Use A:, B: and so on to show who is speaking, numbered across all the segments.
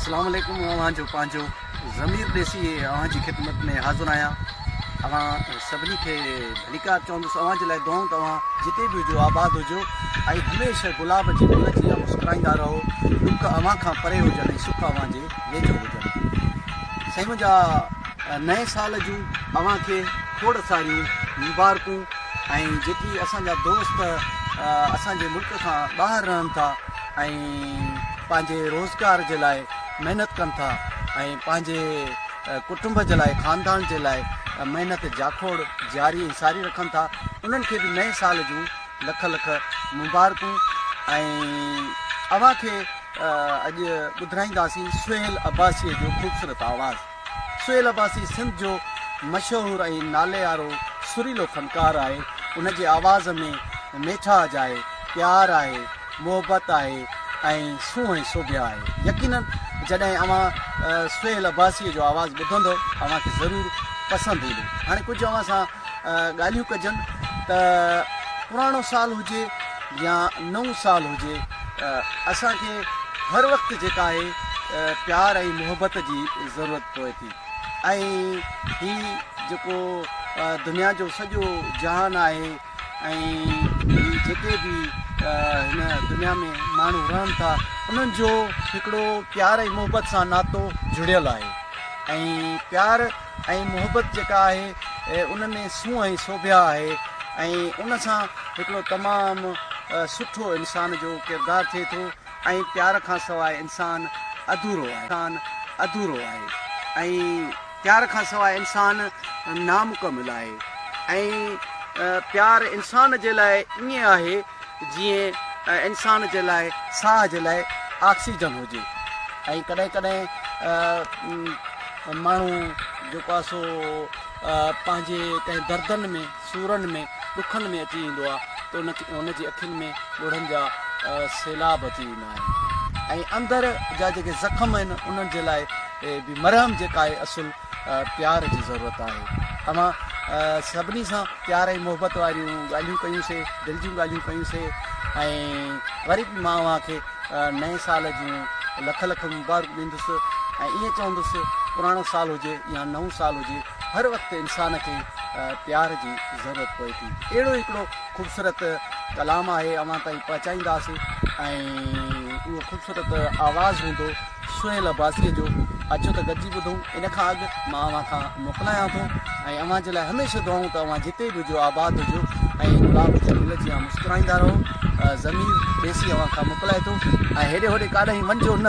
A: अस्सलाम वालेकुम। जो पंहिंजो ज़मीर देसी जी ख़िदमत में हाज़िर आहियां। सभिनी खे भलीकार चवंदुसि। जे लाइ दुआऊं। तव्हां जिते बि हुजो, आबाद हुजो ऐं हमेशह गुलाब जी गुल जी मुस्कुराईंदा रहो। दुख अव्हां खां परे हुजनि ऐं सुख अव्हां जे वेझो हुजनि। साईं मुंहिंजा नए साल जूं अव्हांखे खोड़ सारियूं मुबारकूं। ऐं जेकी असांजा दोस्त असांजे मुल्क खां ॿाहिरि रहनि था ऐं पंहिंजे रोज़गार जे लाइ महिनत कनि था ऐं पंहिंजे कुटुंब जे लाइ, ख़ानदान जे लाइ महिनत जाखोड़ जारी ऐं सारी रखनि था, उन्हनि खे बि नए साल जूं लख लख मुबारकूं। ऐं अव्हांखे अॼु ॿुधाईंदासीं सुहेल अब्बासीअ जो ख़ूबसूरत आवाज़ु। सुहेल अब्बासी सिंध जो मशहूरु ऐं नाले वारो सुरीलो फ़नकार आहे। उनजे आवाज़ में मिठास आहे, प्यार आहे, मोहबत आहे ऐं सूंहं ऐं सोभिया आहे। यकीनन जॾहिं अव्हां सुहेल अब्बासीअ जो आवाज़ु ॿुधंदो अव्हांखे ज़रूरु पसंदि ईंदो। हाणे कुझु अव्हां सां ॻाल्हियूं कजनि त पुराणो साल हुजे या नओं साल हुजे, असांखे हर वक़्तु जेका आहे प्यार ऐं मोहबत जी ज़रूरत पवे थी। ऐं हीउ जेको दुनिया जो सॼो जहान आहे ऐं जेके बि हिन दुनिया में माण्हू रहनि था, उन्हनि जो हिकिड़ो प्यार ऐं मोहबत सां नातो जुड़ियल आहे। ऐं प्यार ऐं मोहबत जेका आहे उन में सूंहं ऐं सोभिया आहे ऐं उन सां हिकिड़ो तमामु सुठो इंसान जो किरदारु थिए थो। ऐं प्यार खां सवाइ इंसान अधूरो आहे। ऐं प्यार खां सवाइ इंसान नामुकमिल आहे। ऐं प्यार इंसान जे लाइ ईअं आहे जीअं इंसान जे लाइ साह जे लाइ ऑक्सीजन हुजे। ऐं कॾहिं कॾहिं माण्हू जेको आहे सो पंहिंजे कंहिं दर्दनि में, सूरनि में, ॾुखनि में अची ईंदो आहे त उनजी अखियुनि में ॻोढ़नि जा सैलाब अची वेंदा आहिनि। ऐं अंदरि जा जेके ज़ख़्म आहिनि उन्हनि जे लाइ बि मरहम जेका आहे असुलु प्यार जी ज़रूरत आहे। तव्हां सभिनी सां प्यार ऐं मोहबत वारियूं ॻाल्हियूं कयूंसीं, दिलि जूं ॻाल्हियूं कयूंसीं। ऐं वरी बि मां अव्हांखे नए साल जूं लख लख मुबारक ॾींदुसि ऐं ईअं चवंदुसि पुराणो साल हुजे या नओं साल हुजे, हर वक़्तु इंसान खे प्यार जी ज़रूरत पवे थी। अहिड़ो हिकिड़ो ख़ूबसूरत कलाम आहे, अव्हां ताईं पहुचाईंदासीं। ऐं उहो ख़ूबसूरत आवाज़ु हूंदो सुहेल अब्बासीअ जो। अचो त गॾिजी ॿुधूं। इन खां अॻु मां अव्हां खां मोकिलायां थो ऐं अव्हां जे लाइ हमेशह दुआऊं त अव्हां जिते बि हुजो, आबाद हुजो ऐं गुलाब जी गुल जी मुस्कुराईंदा रहो। ज़मीर देसी अव्हां खां मोकिलाए थो। ऐं हेॾे होॾे काॾहें वञिजो न,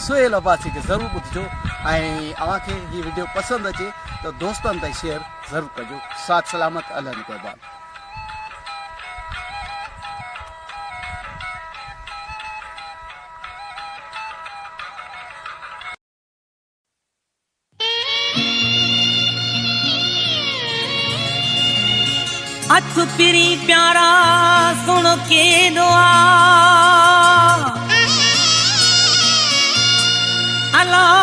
A: सुहेल अब्बासी खे ज़रूरु ॿुधिजो। ऐं अव्हांखे हीअ वीडियो पसंदि अचे त दोस्तनि ताईं शेयर ज़रूरु कजो। साथ सलामत, अल्लाह निगहबान।
B: हथ पिरी प्यारा सुन के दुआ अल्लाह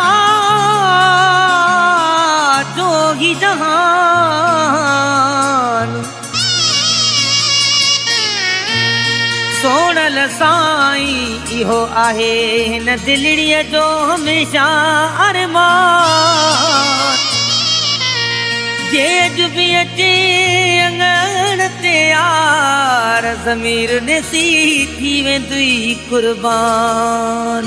B: जो ही जहान सोनल साईं इहो आहे हिन दिलड़ीअ जो हमेशा अरमान। जेज भी अचे अंगण ते यार, ज़मीर देसी थी वेंदी कुर्बान।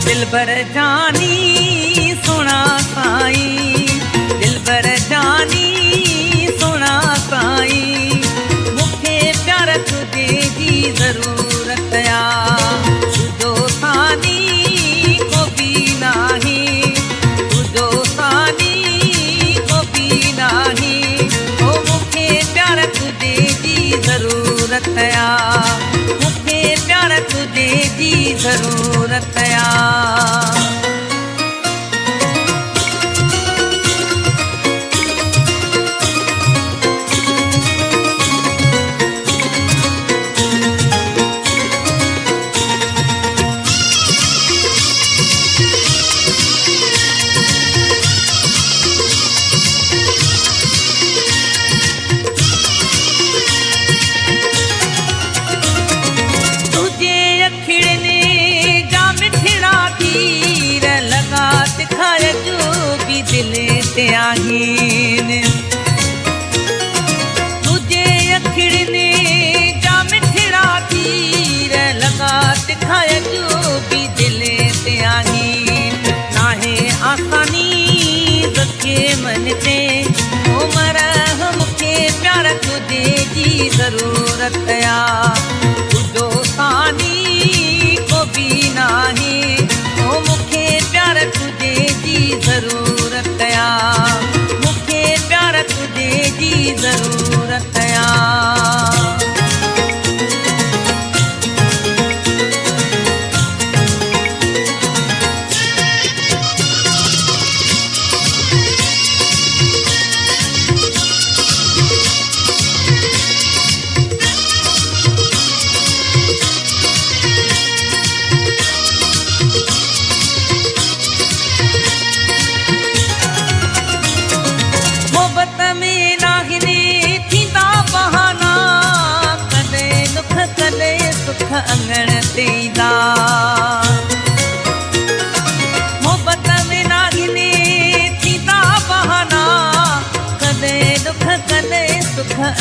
B: दिलबर जानी सोना साईं, दिलबर जानी सोना साईं, मूंखे प्यार तुझे जी ज़रूरत आ। तुझो सानी को बि नाही, तुझो सानी को बि नाही, ओ मूंखे प्यार तुझे जी ज़रूरत आ। मूंखे प्यार तुझे जी ज़रूरत आ।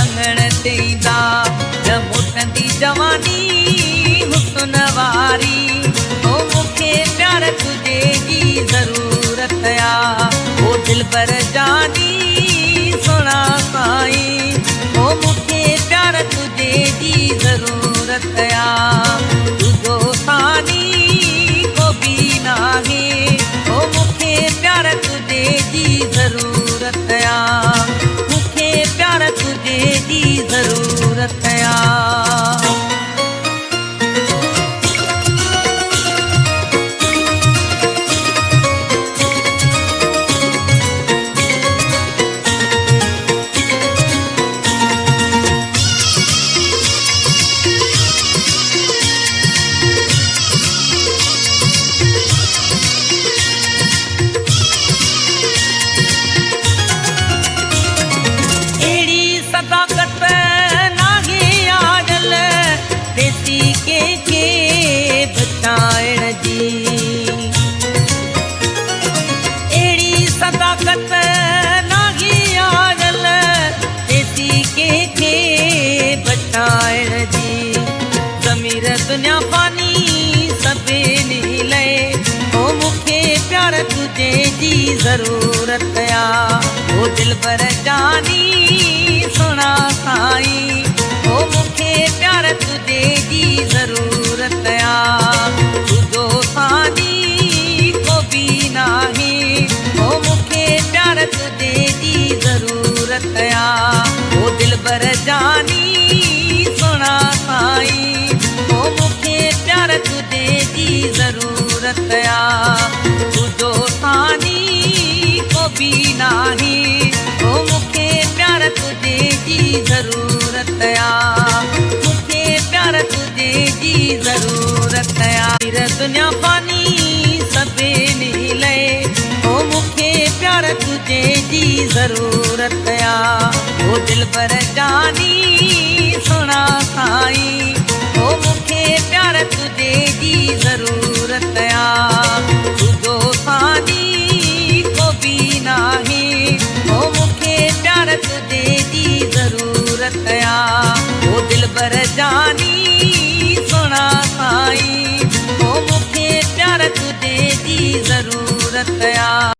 B: अंगण ते ईंदा न मोटंदी जवानी हुस्न वारी ओ मूंखे प्यार तुझे जी ज़रूरत आ ओ दिलबर जानी सुहिणा साईं ओ मूंखे प्यार तुझे जी ज़रूरत आ तुझो सानी को बि नाहे ओ मूंखे प्यार तुझे जी ज़रूरत आ मूंखे प्यार तुझे जी ज़रूरत आ बचाइण जी अहिड़ी सदाकत नाहे आयल देसी कंहिंखे बचाइण जी ज़मीर दुनिया फानी सभिनी लए ओ मूंखे प्यार तुझे जी ज़रूरत आ ओ दिलबर जानी सुहिणा साईं ओ मूंखे प्यार तुझे जी ज़रूरत आ तुझो सानी को बि नाहे ओ मूंखे प्यार तुझे जी ज़रूरत आ ओ दिलबर जानी सुहिणा साईं ओ मूंखे प्यार तुझे जी ज़रूरत आ तुझो सानी को बि नाहे ओ मूंखे प्यार तुझे जी ज़रूरत आ मूंखे प्यार तुझे जी ज़रूरत आ दुनिया फानी सभिनी लए ओ मूंखे प्यार तुझे जी ज़रूरत आ ओ दिलबर जानी सुहिणा साईं ओ मूंखे प्यार तुझे जी ज़रूरत आ तुझो सानी को बि नाहे ओ मूंखे प्यार तुझे जी ज़रूरत आ ओ दिलबर जानी सुहिणा साईं ओ मूंखे प्यार तुझे जी ज़रूरत आ